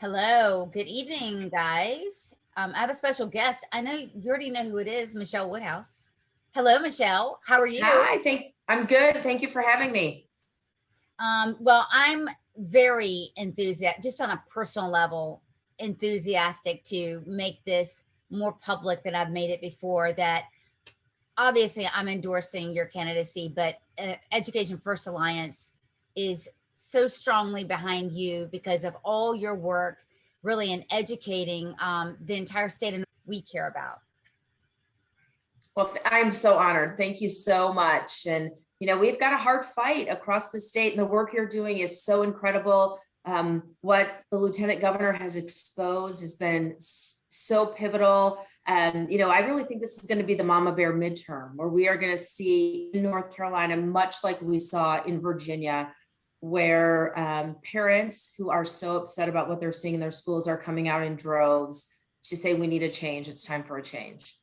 Hello, good evening, guys. I have a special guest. I know you already know who it is, Michelle Woodhouse. Hello, Michelle. How are you? I'm good. Thank you for having me. Well, I'm very enthusiastic, just on a personal level, enthusiastic to make this more public than I've made it before. That obviously I'm endorsing your candidacy, but Education First Alliance is so strongly behind you because of all your work, really in educating the entire state of we care about. Well, I'm so honored. Thank you so much. And, we've got a hard fight across the state, and the work you're doing is so incredible. What the lieutenant governor has exposed has been so pivotal. And, I really think this is going to be the mama bear midterm, where we are going to see in North Carolina, much like we saw in Virginia, where parents who are so upset about what they're seeing in their schools are coming out in droves to say, we need a change. It's time for a change.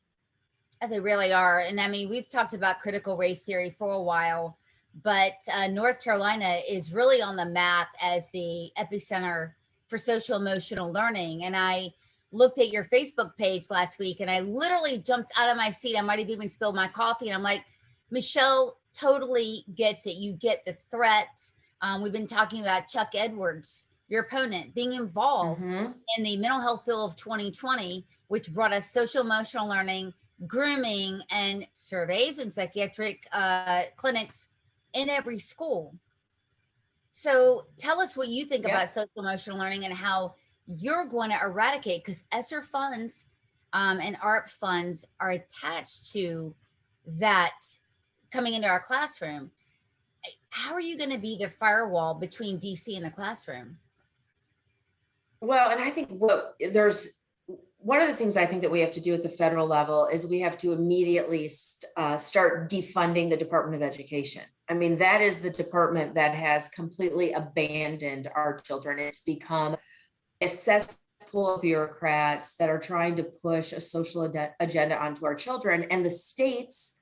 They really are. And I mean, we've talked about critical race theory for a while, but North Carolina is really on the map as the epicenter for social emotional learning. And I looked at your Facebook page last week and I literally jumped out of my seat. I might have even spilled my coffee. And I'm like, Michelle totally gets it. You get the threat. We've been talking about Chuck Edwards, your opponent, being involved in the mental health bill of 2020, which brought us social emotional learning, grooming, and surveys and psychiatric clinics in every school. So tell us what you think about social emotional learning and how you're going to eradicate, because ESSER funds and ARP funds are attached to that coming into our classroom. How are you going to be the firewall between DC and the classroom? Well, and I think one of the things I think that we have to do at the federal level is we have to immediately start defunding the Department of Education. I mean, that is the department that has completely abandoned our children. It's become a cesspool of bureaucrats that are trying to push a social agenda onto our children. And the states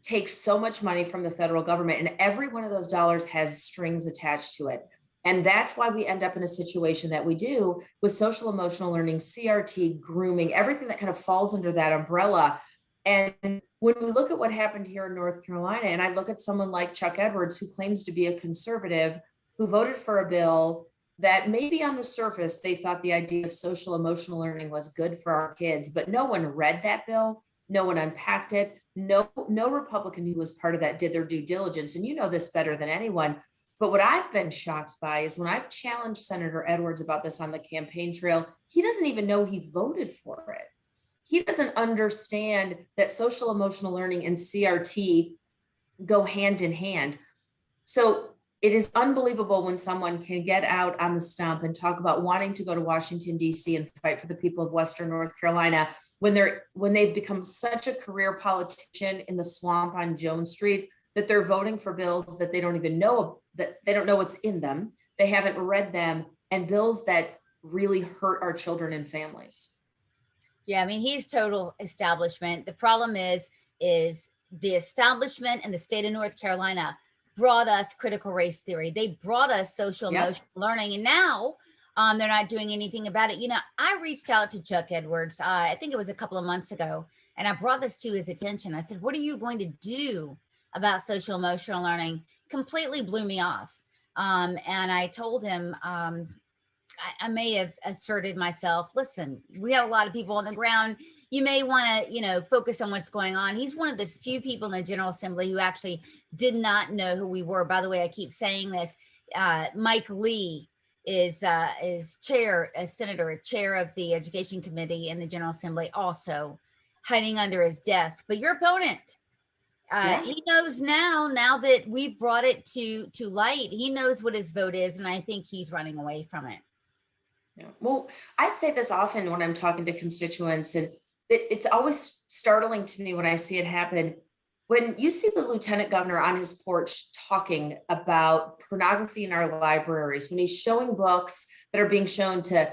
take so much money from the federal government, and every one of those dollars has strings attached to it. And that's why we end up in a situation that we do with social emotional learning, CRT, grooming, everything that kind of falls under that umbrella. And when we look at what happened here in North Carolina, and I look at someone like Chuck Edwards, who claims to be a conservative, who voted for a bill that maybe on the surface, they thought the idea of social emotional learning was good for our kids, but no one read that bill. No one unpacked it. No Republican who was part of that did their due diligence. And you know this better than anyone. But what I've been shocked by is when I've challenged Senator Edwards about this on the campaign trail, he doesn't even know he voted for it. He doesn't understand that social emotional learning and CRT go hand in hand. So it is unbelievable when someone can get out on the stump and talk about wanting to go to Washington, D.C. and fight for the people of Western North Carolina when they've become such a career politician in the swamp on Jones Street that they're voting for bills that they don't even know, that they don't know what's in them. They haven't read them, and bills that really hurt our children and families. Yeah, I mean, he's total establishment. The problem is the establishment and the state of North Carolina brought us critical race theory. They brought us social emotional learning, and now they're not doing anything about it. I reached out to Chuck Edwards, I think it was a couple of months ago, and I brought this to his attention. I said, what are you going to do about social emotional learning? Completely blew me off. And I told him, I may have asserted myself, listen, we have a lot of people on the ground. You may want to, focus on what's going on. He's one of the few people in the General Assembly who actually did not know who we were. By the way, I keep saying this. Mike Lee is chair, a senator, chair of the Education Committee in the General Assembly, also hiding under his desk. But your opponent, he knows now that we've brought it to light, he knows what his vote is, and I think he's running away from it. Yeah. Well, I say this often when I'm talking to constituents, and it's always startling to me when I see it happen. When you see the lieutenant governor on his porch talking about pornography in our libraries, when he's showing books that are being shown to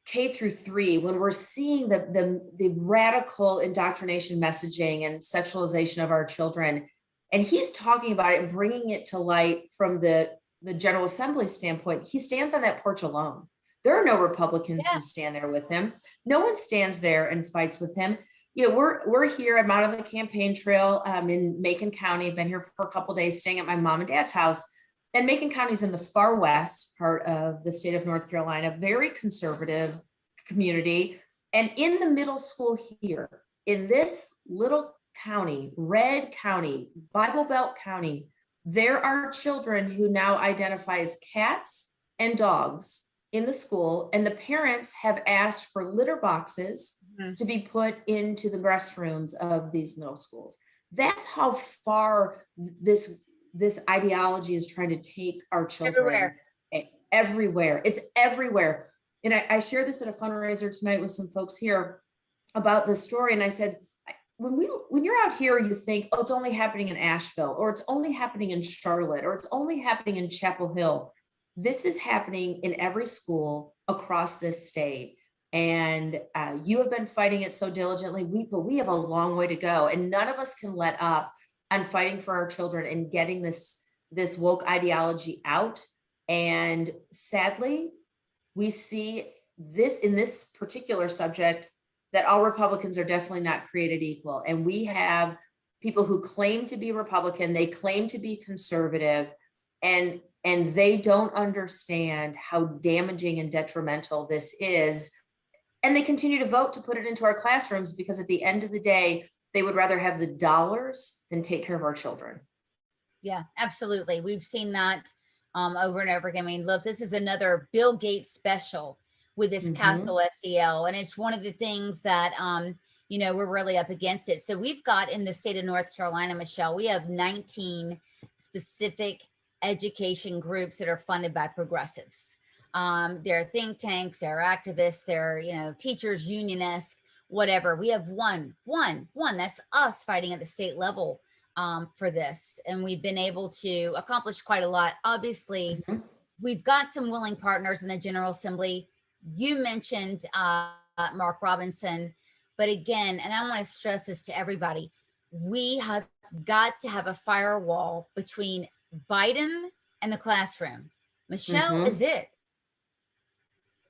K-3, when we're seeing the radical indoctrination messaging and sexualization of our children, and he's talking about it and bringing it to light from the General Assembly standpoint, he stands on that porch alone. There are no Republicans Yeah. who stand there with him. No one stands there and fights with him. You know, we're here. I'm out on the campaign trail in Macon County. I've been here for a couple of days, staying at my mom and dad's house. And Macon County is in the far west part of the state of North Carolina, very conservative community. And in the middle school here, in this little county, red county, Bible Belt County, there are children who now identify as cats and dogs in the school, and the parents have asked for litter boxes to be put into the restrooms of these middle schools. That's how far this ideology is trying to take our children everywhere. It's everywhere. And I shared this at a fundraiser tonight with some folks here about this story. And I said, when you're out here, you think, oh, it's only happening in Asheville, or it's only happening in Charlotte, or it's only happening in Chapel Hill. This is happening in every school across this state. And you have been fighting it so diligently, but we have a long way to go. And none of us can let up on fighting for our children and getting this woke ideology out. And sadly, we see this in this particular subject, that all Republicans are definitely not created equal. And we have people who claim to be Republican, they claim to be conservative, and they don't understand how damaging and detrimental this is. And they continue to vote to put it into our classrooms because at the end of the day, they would rather have the dollars than take care of our children. Yeah, absolutely. We've seen that over and over again. I mean, look, this is another Bill Gates special with this Castle SEL. And it's one of the things that, you know, we're really up against it. So we've got in the state of North Carolina, Michelle, we have 19 specific education groups that are funded by progressives. They're think tanks, they're activists, they're, you know, teachers, unionists, whatever. We have one, that's us fighting at the state level for this. And we've been able to accomplish quite a lot. Obviously, we've got some willing partners in the General Assembly. You mentioned Mark Robinson, but again, and I want to stress this to everybody, we have got to have a firewall between Biden and the classroom. Michelle is it.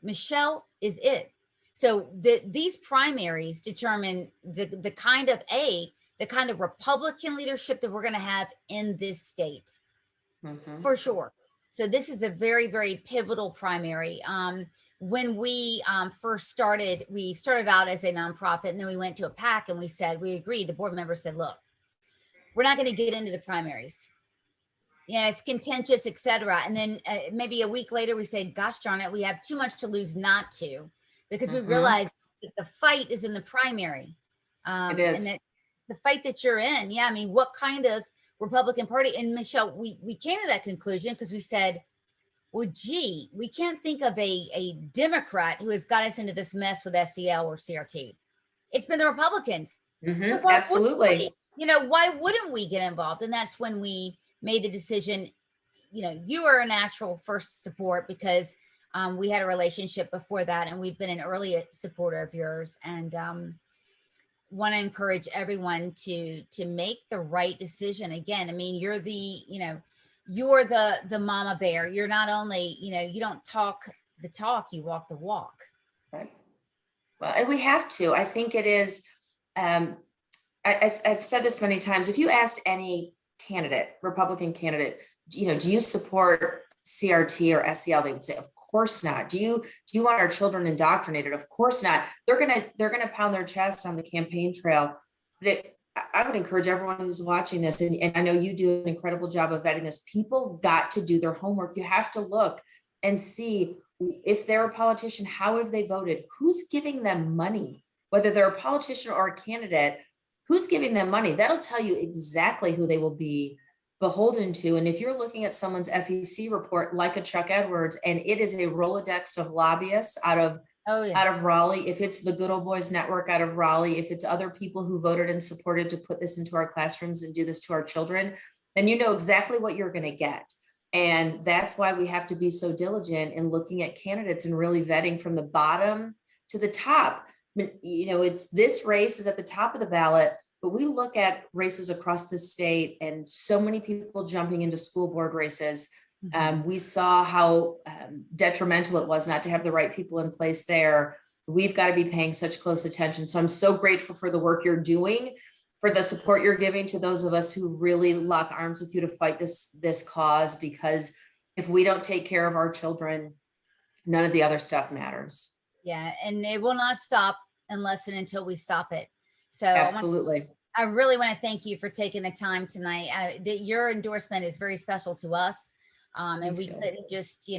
Michelle is it. So these primaries determine the kind of Republican leadership that we're going to have in this state, for sure. So this is a very, very pivotal primary. When we first started, we started out as a nonprofit, and then we went to a PAC, and we agreed. The board members said, look, we're not going to get into the primaries. Yeah, it's contentious, et cetera. And then maybe a week later, we said, gosh darn it, we have too much to lose not to, because we realized that the fight is in the primary. It is. And that the fight that you're in. Yeah, I mean, what kind of Republican Party? And Michelle, we came to that conclusion because we said, well, gee, we can't think of a Democrat who has got us into this mess with SEL or CRT. It's been the Republicans. So absolutely. You know, why wouldn't we get involved? And that's when we made the decision. You know, you are a natural first support because we had a relationship before that, and we've been an early supporter of yours, and want to encourage everyone to make the right decision. Again, I mean, you're the mama bear. You're not only, you know, you don't talk the talk, you walk the walk. Right. Well, and we have to. I think it is, I've said this many times, if you asked any candidate, Republican candidate, you know, do you support CRT or SEL? They would say, of course not. Do you want our children indoctrinated? Of course not. They're gonna pound their chest on the campaign trail. But I would encourage everyone who's watching this, and I know you do an incredible job of vetting this. People got to do their homework. You have to look and see if they're a politician, how have they voted? Who's giving them money? Whether they're a politician or a candidate, who's giving them money? That'll tell you exactly who they will be beholden to. And if you're looking at someone's FEC report, like a Chuck Edwards, and it is a Rolodex of lobbyists out of Raleigh, if it's the Good Old Boys Network out of Raleigh, if it's other people who voted and supported to put this into our classrooms and do this to our children, then you know exactly what you're going to get. And that's why we have to be so diligent in looking at candidates and really vetting from the bottom to the top. You know, it's this race is at the top of the ballot, but we look at races across the state and so many people jumping into school board races. We saw how detrimental it was not to have the right people in place there. We've got to be paying such close attention. So I'm so grateful for the work you're doing, for the support you're giving to those of us who really lock arms with you to fight this cause, because if we don't take care of our children, none of the other stuff matters. Yeah, and it will not stop unless and until we stop it. So absolutely. I really want to thank you for taking the time tonight. Your endorsement is very special to us. And we couldn't just,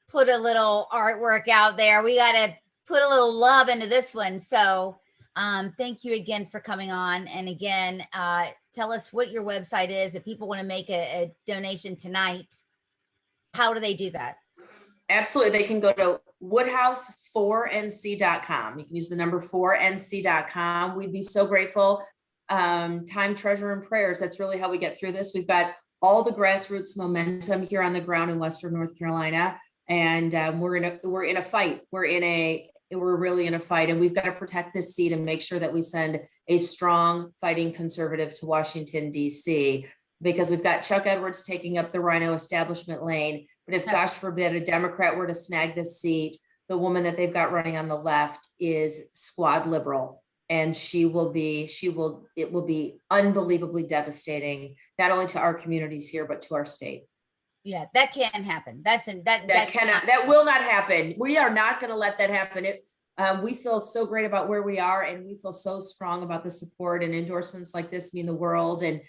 put a little artwork out there. We got to put a little love into this one. So thank you again for coming on. And again, tell us what your website is. If people want to make a donation tonight, how do they do that? Absolutely. They can go to woodhouse4nc.com. You can use the number 4nc.com. We'd be so grateful. Time, treasure, and prayers. That's really how we get through this. We've got all the grassroots momentum here on the ground in Western North Carolina. And we're in a fight. We're really in a fight, and we've got to protect this seat and make sure that we send a strong fighting conservative to Washington, D.C., because we've got Chuck Edwards taking up the Rhino establishment lane. But if, gosh forbid, a Democrat were to snag this seat, the woman that they've got running on the left is squad liberal, and it will be unbelievably devastating, not only to our communities here, but to our state. Yeah, that can't happen. That will not happen. We are not going to let that happen. We feel so great about where we are, and we feel so strong about the support, and endorsements like this mean the world. And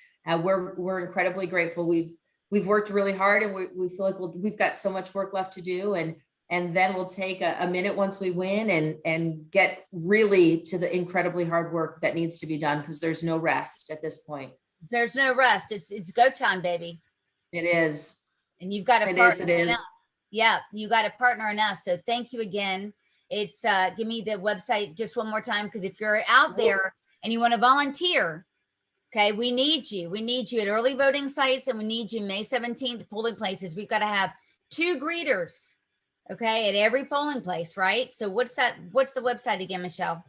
we're incredibly grateful. We've worked really hard, and we feel like we've got so much work left to do. And then we'll take a minute once we win and get really to the incredibly hard work that needs to be done, because there's no rest at this point. There's no rest. It's go time, baby. It is. And you've got a partner in us. Yeah, you got a partner in us. So thank you again. It's give me the website just one more time, because if you're out there and you want to volunteer, okay, we need you. We need you at early voting sites, and we need you May 17th polling places. We've got to have 2 greeters, okay, at every polling place, right? So what's the website again, Michelle?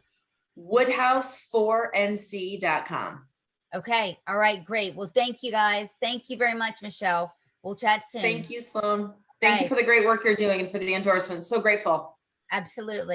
Woodhouse4nc.com. Okay. All right. Great. Well, thank you guys. Thank you very much, Michelle. We'll chat soon. Thank you, Sloan. Thank you for the great work you're doing and for the endorsement. So grateful. Absolutely.